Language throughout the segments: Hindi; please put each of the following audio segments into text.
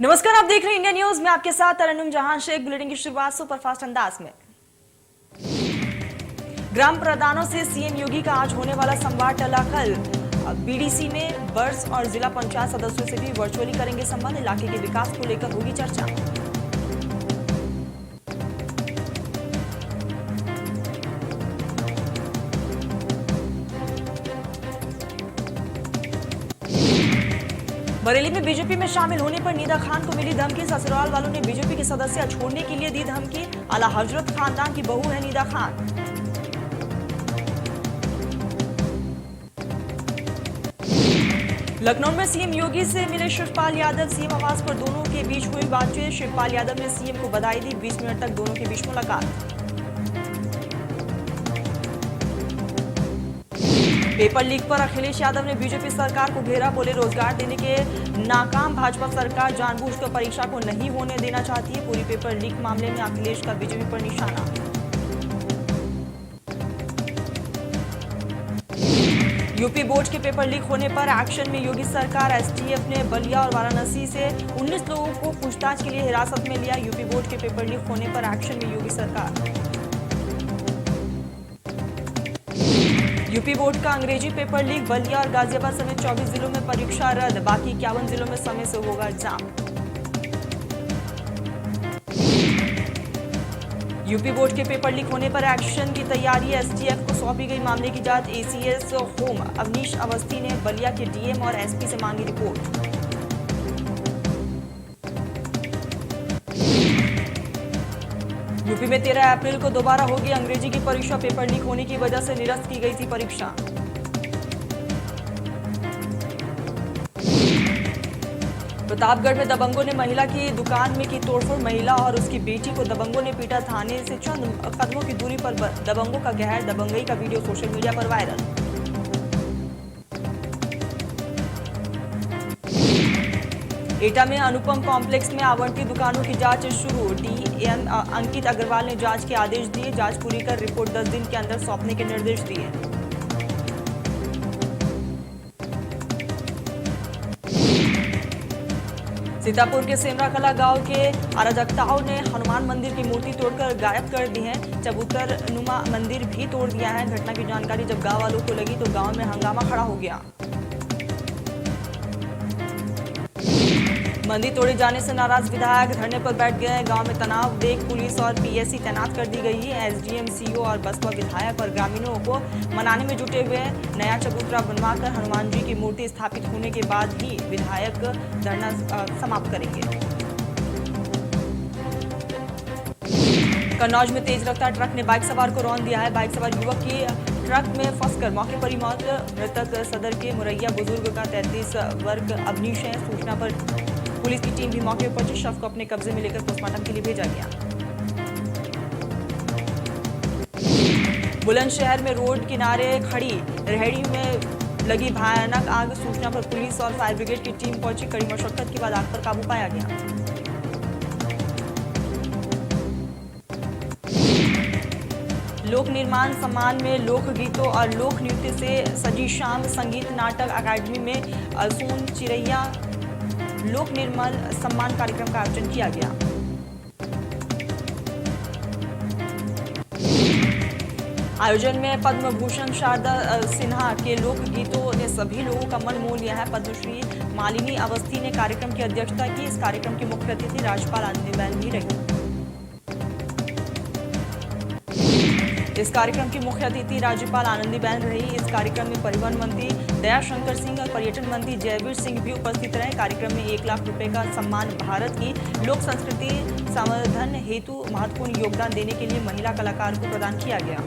नमस्कार, आप देख रहे हैं इंडिया न्यूज में आपके साथ तरन्नुम जहां शेख। बुलेटिन की शुरुआत सुपरफास्ट अंदाज में। ग्राम प्रधानों से सीएम योगी का आज होने वाला संवाद टला कल। बीडीसी में बर्ड्स और जिला पंचायत सदस्यों से भी वर्चुअली करेंगे संवाद। इलाके के विकास को लेकर होगी चर्चा। बरेली में बीजेपी में शामिल होने पर नीदा खान को मिली धमकी। ससुराल वालों ने बीजेपी की सदस्य छोड़ने के लिए दी धमकी। आला हजरत खानदान की बहू है नीदा खान। लखनऊ में सीएम योगी से मिले शिवपाल यादव। सीएम आवास पर दोनों के बीच हुई बातचीत। शिवपाल यादव ने सीएम को बधाई दी। 20 मिनट तक दोनों के बीच मुलाकात। पेपर लीक पर अखिलेश यादव ने बीजेपी सरकार को घेरा। बोले रोजगार देने के नाकाम भाजपा सरकार जानबूझकर परीक्षा को नहीं होने देना चाहती है। पूरी पेपर लीक मामले में अखिलेश का बीजेपी पर निशाना। यूपी बोर्ड के पेपर लीक होने पर एक्शन में योगी सरकार। एसटीएफ ने बलिया और वाराणसी से 19 लोगों को पूछताछ के लिए हिरासत में लिया। यूपी बोर्ड के पेपर लीक होने पर एक्शन में योगी सरकार। यूपी बोर्ड का अंग्रेजी पेपर लीक। बलिया और गाजियाबाद समेत 24 जिलों में परीक्षा रद्द। बाकी 51 जिलों में समय से होगा एग्जाम। यूपी बोर्ड के पेपर लीक होने पर एक्शन की तैयारी। एसटीएफ को सौंपी गई मामले की जांच। एसीएस होम अवनीश अवस्थी ने बलिया के डीएम और एसपी से मांगी रिपोर्ट। यूपी में 13 अप्रैल को दोबारा होगी अंग्रेजी की परीक्षा। पेपर लीक होने की वजह से निरस्त की गई थी परीक्षा। प्रतापगढ़ में दबंगों ने महिला की दुकान में की तोड़फोड़। महिला और उसकी बेटी को दबंगों ने पीटा। थाने से चंद कदमों की दूरी पर दबंगों का गहर दबंगई का वीडियो सोशल मीडिया पर वायरल। एटा में अनुपम कॉम्प्लेक्स में आवंटित दुकानों की जांच शुरू। डीएम अंकित अग्रवाल ने जांच के आदेश दिए। जांच पूरी कर रिपोर्ट 10 दिन के अंदर सौंपने के निर्देश दिए। सीतापुर के सेमराकला गांव के अराजकताओं ने हनुमान मंदिर की मूर्ति तोड़कर गायब कर दी है। चबूतर नुमा मंदिर भी तोड़ दिया है। घटना की जानकारी जब गांव वालों को लगी तो गांव में हंगामा खड़ा हो गया। मंदिर तोड़े जाने से नाराज विधायक धरने पर बैठ गए। गांव में तनाव देख पुलिस और पीएससी तैनात कर दी गई है। एसडीएम, सीओ और बसपा विधायक और ग्रामीणों को मनाने में जुटे हुए। नया चबूतरा बनवाकर हनुमान जी की मूर्ति स्थापित होने के बाद ही विधायक धरना समाप्त करेंगे। कन्नौज में तेज रफ्तार ट्रक ने बाइक सवार को रौंद दिया है। बाइक सवार युवक की ट्रक में फंसकर मौके पर ही मौत। मृतक सदर के मुरैया बुजुर्ग का 33 वर्ग अवनीश है। सूचना पर पुलिस की टीम भी मौके पर पहुंची। शव को अपने कब्जे में लेकर पोस्टमार्टम के लिए भेजा गया। बुलंदशहर में रोड किनारे खड़ी रेहड़ी में लगी भयानक आग। सूचना पर पुलिस और फायर ब्रिगेड की टीम पहुंची। कड़ी मशक्कत के बाद आग पर काबू पाया गया। लोक निर्माण सम्मान में लोकगीतों और लोक नृत्य से सजी शाम संगीत नाटक अकादमी में सोन चिरैया लोक निर्माण सम्मान कार्यक्रम का आयोजन किया गया। आयोजन में पद्म भूषण शारदा सिन्हा के लोकगीतों ने सभी लोगों का मन मोह लिया है। पद्मश्री मालिनी अवस्थी ने कार्यक्रम की अध्यक्षता की। इस कार्यक्रम की मुख्य अतिथि राज्यपाल आनंदीबेन भी रही। इस कार्यक्रम की मुख्य अतिथि राज्यपाल आनंदीबेन रही। इस कार्यक्रम में परिवहन मंत्री दयाशंकर सिंह और पर्यटन मंत्री जयवीर सिंह भी उपस्थित रहे। कार्यक्रम में 1 लाख रुपए का सम्मान भारत की लोक संस्कृति संवर्धन हेतु महत्वपूर्ण योगदान देने के लिए महिला कलाकार को प्रदान किया गया।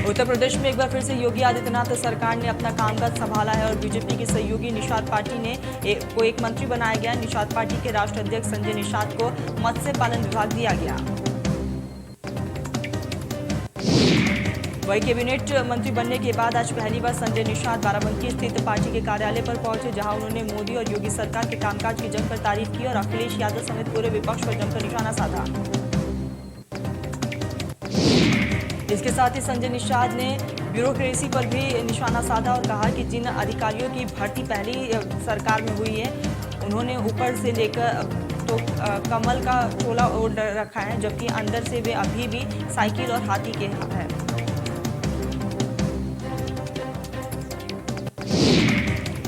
उत्तर प्रदेश में एक बार फिर से योगी आदित्यनाथ सरकार ने अपना कामकाज संभाला है और बीजेपी की सहयोगी निषाद पार्टी ने को एक मंत्री बनाया गया। निषाद पार्टी के राष्ट्रीय अध्यक्ष संजय निषाद को मत्स्य पालन विभाग दिया गया। वही कैबिनेट मंत्री बनने के बाद आज पहली बार संजय निषाद बाराबंकी स्थित पार्टी के कार्यालय पर पहुंचे, जहां उन्होंने मोदी और योगी सरकार के कामकाज की जमकर तारीफ की और अखिलेश यादव समेत पूरे विपक्ष पर जमकर निशाना साधा। इसके साथ ही संजय निषाद ने ब्यूरोक्रेसी पर भी निशाना साधा और कहा कि जिन अधिकारियों की भर्ती पहली सरकार में हुई है उन्होंने ऊपर से लेकर तो कमल का चोला ओढ़ रखा है, जबकि अंदर से वे अभी भी साइकिल और हाथी के हैं।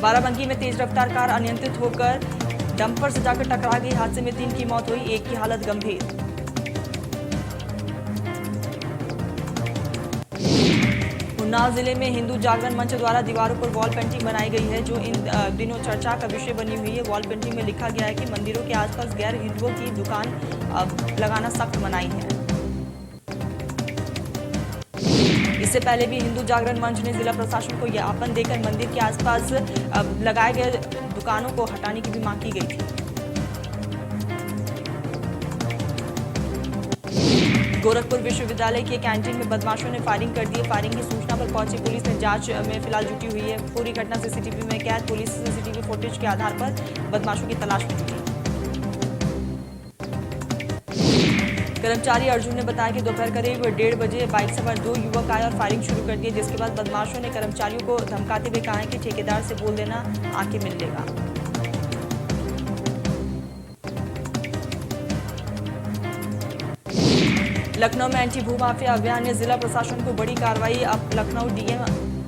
बाराबंकी में तेज रफ्तार कार अनियंत्रित होकर डंपर से जाकर टकरा गई। हादसे में 3 की मौत हुई, एक की हालत गंभीर। उन्नाव जिले में हिंदू जागरण मंच द्वारा दीवारों पर वॉल पेंटिंग बनाई गई है, जो इन दिनों चर्चा का विषय बनी हुई है। वॉल पेंटिंग में लिखा गया है कि मंदिरों के आसपास गैर हिंदुओं की दुकान लगाना सख्त मनाही है। इससे पहले भी हिंदू जागरण मंच ने जिला प्रशासन को ज्ञापन देकर मंदिर के आसपास लगाए गए दुकानों को हटाने की भी मांग की गई थी। गोरखपुर विश्वविद्यालय के कैंटीन में बदमाशों ने फायरिंग कर दी। फायरिंग की सूचना पर पहुंची पुलिस ने जांच में फिलहाल जुटी हुई है। पूरी घटना सीसीटीवी में कैद। पुलिस सीसीटीवी फुटेज के आधार पर बदमाशों की तलाश में जुटी। कर्मचारी अर्जुन ने बताया कि दोपहर करीब 1:30 बजे बाइक सवार 2 युवक आए और फायरिंग शुरू कर दी, जिसके बाद बदमाशों ने कर्मचारियों को धमकाते हुए कहा है कि ठेकेदार से बोल देना, आके मिल लेगा। लखनऊ में एंटी भूमाफिया अभियान ने जिला प्रशासन को बड़ी कार्रवाई। अब लखनऊ डीएम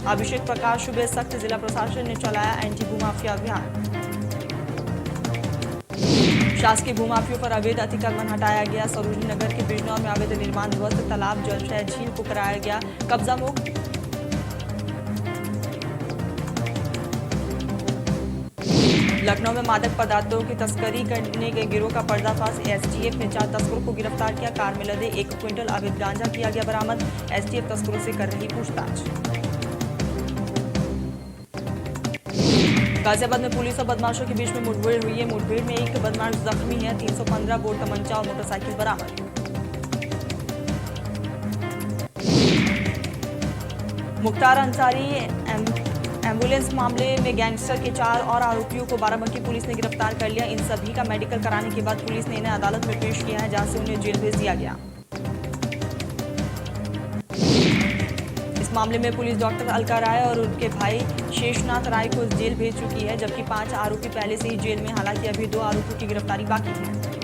अभिषेक प्रकाश शुबे सख्त। जिला प्रशासन ने चलाया एंटी भूमाफिया अभियान। शासकीय भूमाफियों पर अवैध अतिक्रमण हटाया गया। सरोजनी नगर के बिजनौर में अवैध निर्माण ध्वस्त। तालाब, जलाशय, झील को कराया गया कब्जा मुक्त। लखनऊ में मादक पदार्थों की तस्करी करने के गिरोह का पर्दाफाश। एसटीएफ ने 4 तस्करों को गिरफ्तार किया। कार में लदे 1 क्विंटल अवैध गांजा किया गया बरामद। एसटीएफ तस्करों से कर रही पूछताछ। गाजियाबाद में पुलिस और बदमाशों के बीच में मुठभेड़ हुई है। मुठभेड़ में एक बदमाश जख्मी है। 315 बोर तमंचा और मोटरसाइकिल बरामद। मुख्तार अंसारी एम्बुलेंस मामले में गैंगस्टर के 4 और आरोपियों को बाराबंकी पुलिस ने गिरफ्तार कर लिया। इन सभी का मेडिकल कराने के बाद पुलिस ने इन्हें अदालत में पेश किया है, जहां से उन्हें जेल भेज दिया गया। इस मामले में पुलिस डॉक्टर अलका राय और उनके भाई शेषनाथ राय को जेल भेज चुकी है, जबकि 5 आरोपी पहले से ही जेल में। हालांकि अभी 2 आरोपियों की गिरफ्तारी बाकी है।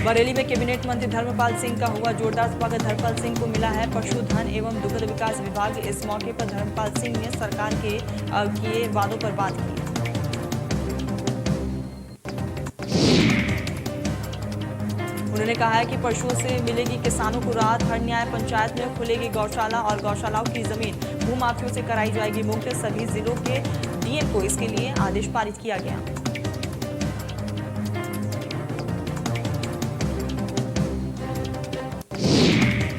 बरेली में कैबिनेट मंत्री धर्मपाल सिंह का हुआ जोरदार स्वागत। धर्मपाल सिंह को मिला है पशुधन एवं दुग्ध विकास विभाग। इस मौके पर धर्मपाल सिंह ने सरकार के किए वादों पर बात की। उन्होंने कहा है कि पशुओं से मिलेगी किसानों को राहत। हर न्याय पंचायत में खुलेगी गौशाला और गौशालाओं की जमीन भूमाफियों से कराई जाएगी मुक्त। सभी जिलों के डीएम को इसके लिए आदेश पारित किया गया।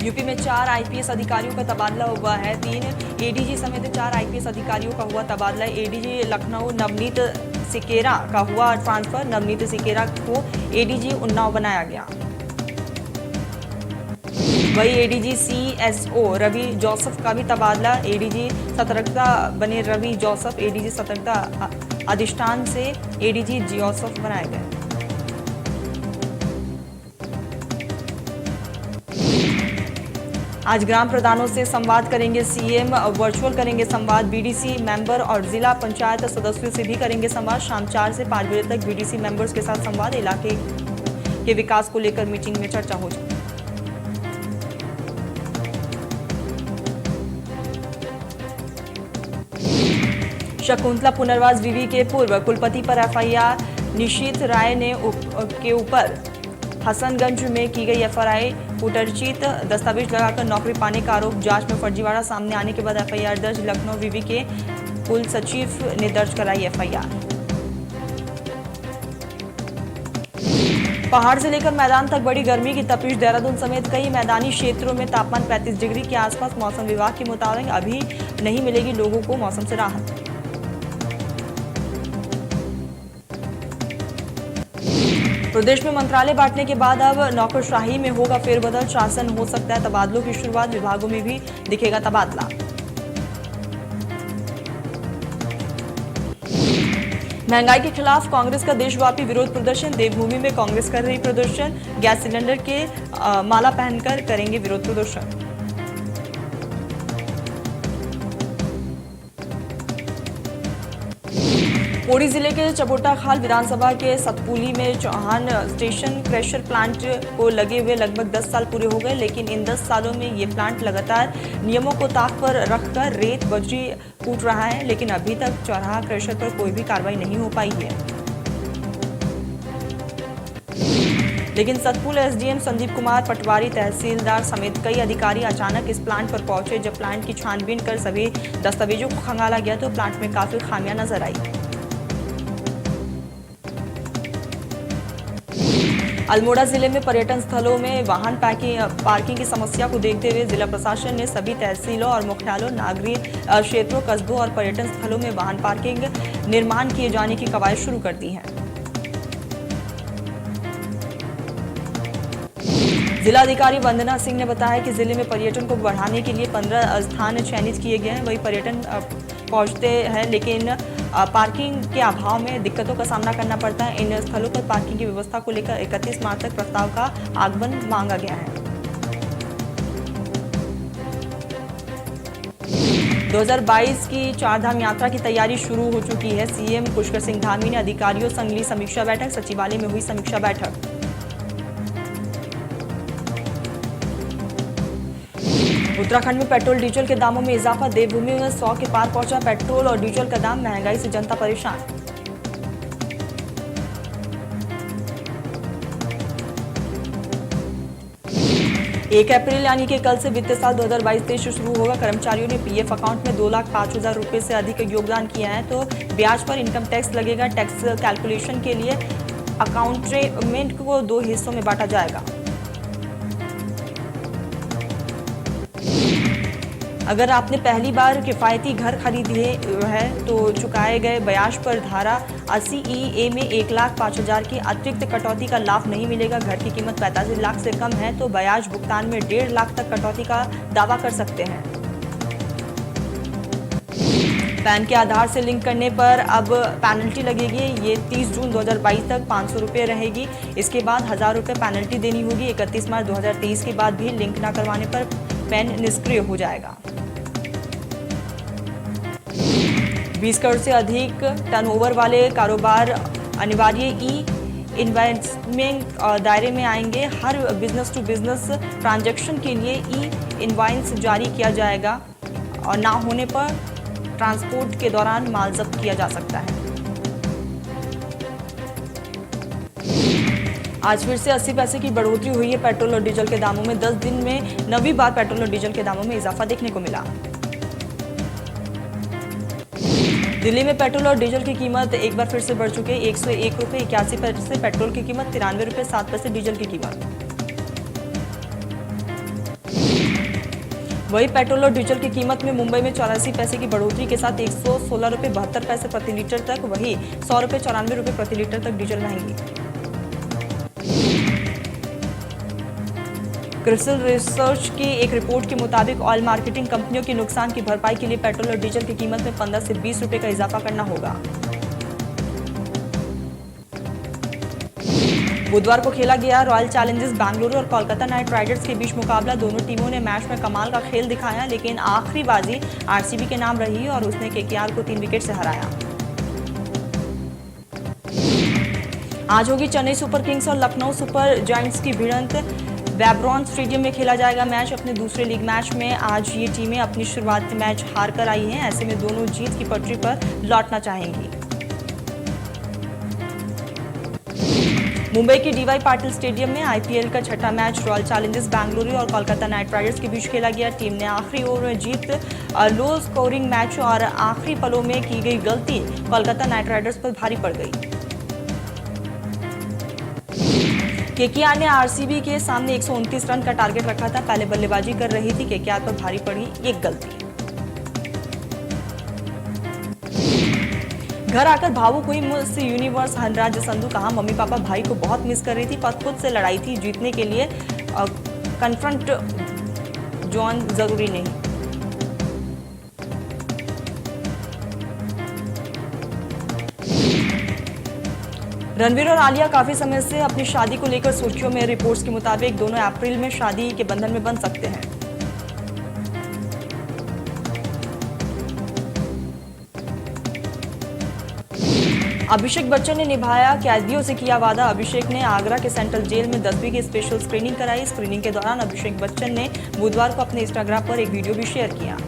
यूपी में 4 आईपीएस अधिकारियों का तबादला हुआ है। 3 एडीजी समेत 4 आईपीएस अधिकारियों का हुआ तबादला। एडीजी लखनऊ नवनीत सिकेरा का हुआ ट्रांसफर। नवनीत सिकेरा को एडीजी उन्नाव बनाया गया। वही एडीजी सीएसओ रवि जोसेफ का भी तबादला। एडीजी सतर्कता बने रवि जोसेफ एडीजी सतर्कता अधिष्ठान से एडीजी जोसेफ बनाए गए। आज ग्राम प्रधानों से संवाद करेंगे सीएम। वर्चुअल करेंगे संवाद। बीडीसी मेंबर और जिला पंचायत सदस्यों से भी करेंगे संवाद। शाम 4 से 5 बजे तक बीडीसी मेंबर्स के साथ संवाद। इलाके के विकास को लेकर मीटिंग में चर्चा हो जाए। शकुंतला पुनर्वास विवि के पूर्व कुलपति पर एफआईआर। निशीथ राय ने के ऊपर हसनगंज में की गई एफआईआर। फुटरचित दस्तावेज लगाकर नौकरी पाने का आरोप। जांच में फर्जीवाड़ा सामने आने के बाद एफआईआर दर्ज। लखनऊ विवि के कुल सचिव ने दर्ज कराई एफआईआर। पहाड़ से लेकर मैदान तक बड़ी गर्मी की तपिश। देहरादून समेत कई मैदानी क्षेत्रों में तापमान 35 डिग्री के आसपास। मौसम विभाग के मुताबिक अभी नहीं मिलेगी लोगों को मौसम से राहत। प्रदेश में मंत्रालय बांटने के बाद अब नौकरशाही में होगा फेरबदल। शासन हो सकता है तबादलों की शुरुआत। विभागों में भी दिखेगा तबादला। महंगाई के खिलाफ कांग्रेस का देशव्यापी विरोध प्रदर्शन। देवभूमि में कांग्रेस कर रही प्रदर्शन। गैस सिलेंडर के माला पहनकर करेंगे विरोध प्रदर्शन। पौड़ी जिले के चपोटाखाल विधानसभा के सतपुली में चौहान स्टेशन क्रेशर प्लांट को लगे हुए लगभग 10 साल पूरे हो गए, लेकिन इन 10 सालों में ये प्लांट लगातार नियमों को ताक पर रखकर रेत बजरी कूट रहा है, लेकिन अभी तक चौराहा क्रेशर पर कोई भी कार्रवाई नहीं हो पाई है। लेकिन सतपुल एसडीएम संदीप कुमार पटवारी, तहसीलदार समेत कई अधिकारी अचानक इस प्लांट पर पहुंचे। जब प्लांट की छानबीन कर सभी दस्तावेजों को खंगाला गया तो प्लांट में काफी खामियां नजर आई। अल्मोड़ा जिले में पर्यटन स्थलों में वाहन पार्किंग की समस्या को देखते हुए जिला प्रशासन ने सभी तहसीलों और मुख्यालयों, नागरिक क्षेत्रों, कस्बों और पर्यटन स्थलों में वाहन पार्किंग निर्माण किए जाने की कवायद शुरू कर दी है। जिलाधिकारी वंदना सिंह ने बताया कि जिले में पर्यटन को बढ़ाने के लिए 15 स्थान चयनित किए गए हैं। वही पर्यटन पहुंचते हैं, लेकिन पार्किंग के अभाव में दिक्कतों का सामना करना पड़ता है। इन स्थलों पर पार्किंग की व्यवस्था को लेकर 31 मार्च तक प्रस्ताव का आगमन मांगा गया है। 2022 की चारधाम यात्रा की तैयारी शुरू हो चुकी है। सीएम पुष्कर सिंह धामी ने अधिकारियों संग ली समीक्षा बैठक। सचिवालय में हुई समीक्षा बैठक। उत्तराखंड में पेट्रोल डीजल के दामों में इजाफा। देवभूमि में 100 के पार पहुंचा पेट्रोल और डीजल का दाम। महंगाई से जनता परेशान। एक अप्रैल यानी कि कल से वित्तीय साल 2022-23 शुरू होगा। कर्मचारियों ने पीएफ अकाउंट में 2,05,000 रुपए से अधिक योगदान किया है तो ब्याज पर इनकम टैक्स लगेगा। टैक्स कैलकुलेशन के लिए अकाउंटमेंट को 2 हिस्सों में बांटा जाएगा। अगर आपने पहली बार किफायती घर खरीदे है तो चुकाए गए ब्याज पर धारा 80E में 1,05,000 की अतिरिक्त कटौती का लाभ नहीं मिलेगा। घर की कीमत 45 लाख से कम है तो ब्याज भुगतान में 1.5 लाख तक कटौती का दावा कर सकते हैं। पैन के आधार से लिंक करने पर अब पेनल्टी लगेगी। ये 30 जून 2022 तक 500 रुपये रहेगी। इसके बाद 1,000 रुपये पेनल्टी देनी होगी। 31 मार्च 2023 के बाद भी लिंक न करवाने पर पैन निष्क्रिय हो जाएगा। 20 करोड़ से अधिक टर्नओवर वाले कारोबार अनिवार्य इनवॉइसिंग दायरे में आएंगे। हर बिजनेस टू बिजनेस ट्रांजैक्शन के लिए इनवॉइस जारी किया जाएगा और ना होने पर ट्रांसपोर्ट के दौरान माल जब्त किया जा सकता है। आज फिर से 80 पैसे की बढ़ोतरी हुई है पेट्रोल और डीजल के दामों में। 10 दिन में 9वीं बार पेट्रोल और डीजल के दामों में इजाफा देखने को मिला। दिल्ली में पेट्रोल और डीजल की कीमत एक बार फिर से बढ़ चुकी है। 101 रुपये 81 पैसे पेट्रोल की कीमत, 93 रुपये 7 पैसे डीजल की कीमत। वही पेट्रोल और डीजल की कीमत में मुंबई में 84 पैसे की बढ़ोतरी के साथ 116 रुपये 72 पैसे प्रति लीटर तक, वही 100 रुपये 94 रुपये प्रति लीटर तक डीजल महंगी। क्रिसिल रिसर्च की एक रिपोर्ट के मुताबिक ऑयल मार्केटिंग कंपनियों के नुकसान की भरपाई के लिए पेट्रोल और डीजल की कीमत में 15 से 20 रुपये का इजाफा करना होगा। बुधवार को खेला गया रॉयल चैलेंजर्स बेंगलुरु और कोलकाता नाइट राइडर्स के बीच मुकाबला। दोनों टीमों ने मैच में कमाल का खेल दिखाया, लेकिन आखिरी बाजी आरसीबी के नाम रही और उसने केकेआर को 3 विकेट से हराया। आज होगी चेन्नई सुपर किंग्स और लखनऊ सुपर जायंट्स की भिड़ंत। वैब्रॉन स्टेडियम में खेला जाएगा मैच। अपने दूसरे लीग मैच में आज ये टीमें अपनी शुरुआती मैच हार कर आई हैं। ऐसे में दोनों जीत की पटरी पर लौटना चाहेंगी। मुंबई के डीवाई पाटिल स्टेडियम में आईपीएल का छठा मैच रॉयल चैलेंजर्स बेंगलुरु और कोलकाता नाइट राइडर्स के बीच खेला गया। टीम ने आखिरी ओवर में जीत लो स्कोरिंग मैच और आखिरी पलों में की गई गलती कोलकाता नाइट राइडर्स पर भारी पड़ गई। केकेआर ने आरसीबी के सामने 129 रन का टारगेट रखा था। पहले बल्लेबाजी कर रही थी, केकेआर पर भारी पड़ी एक गलती। घर आकर भावुक हुई मिस यूनिवर्स हनराज संधू। कहा मम्मी पापा भाई को बहुत मिस कर रही थी पर खुद से लड़ाई थी। जीतने के लिए कन्फ्रंट जॉन जरूरी नहीं। रणवीर और आलिया काफी समय से अपनी शादी को लेकर सुर्खियों में। रिपोर्ट्स के मुताबिक दोनों अप्रैल में शादी के बंधन में बंध सकते हैं। अभिषेक बच्चन ने निभाया कैदियों से किया वादा। अभिषेक ने आगरा के सेंट्रल जेल में 10वीं की स्पेशल स्क्रीनिंग कराई। स्क्रीनिंग के दौरान अभिषेक बच्चन ने बुधवार को अपने इंस्टाग्राम पर एक वीडियो भी शेयर किया।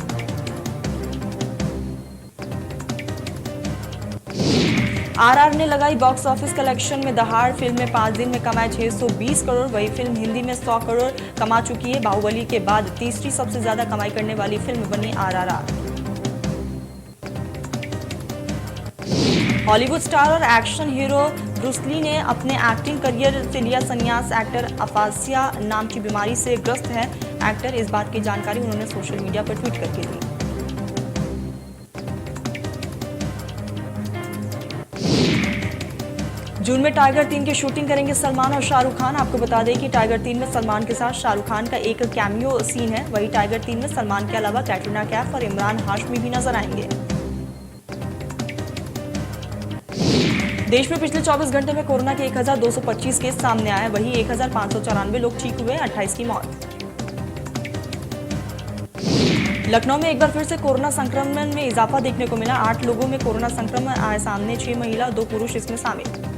आरआर ने लगाई बॉक्स ऑफिस कलेक्शन में दहाड़। फिल्म में 5 दिन में कमाए 620 करोड़। वही फिल्म हिंदी में 100 करोड़ कमा चुकी है। बाहुबली के बाद तीसरी सबसे ज्यादा कमाई करने वाली फिल्म बनी आरआरआर। हॉलीवुड स्टार और एक्शन हीरो ब्रूस ली ने अपने एक्टिंग करियर से लिया संन्यास। एक्टर अफासिया नाम की बीमारी से ग्रस्त है एक्टर। इस बात की जानकारी उन्होंने सोशल मीडिया पर ट्वीट करके दी। जून में टाइगर 3 की शूटिंग करेंगे सलमान और शाहरुख खान। आपको बता दें कि टाइगर 3 में सलमान के साथ शाहरुख खान का एक कैमियो सीन है। वहीं टाइगर 3 में सलमान के अलावा कैटरीना कैफ और इमरान हाशमी भी नजर आएंगे। देश में पिछले 24 घंटे में कोरोना के 1225 केस सामने आए। वहीं 1594 लोग ठीक हुए, 28 की मौत। लखनऊ में एक बार फिर से कोरोना संक्रमण में इजाफा देखने को मिला। 8 लोगों में कोरोना संक्रमण आए सामने, 6 महिला 2 पुरुष इसमें शामिल।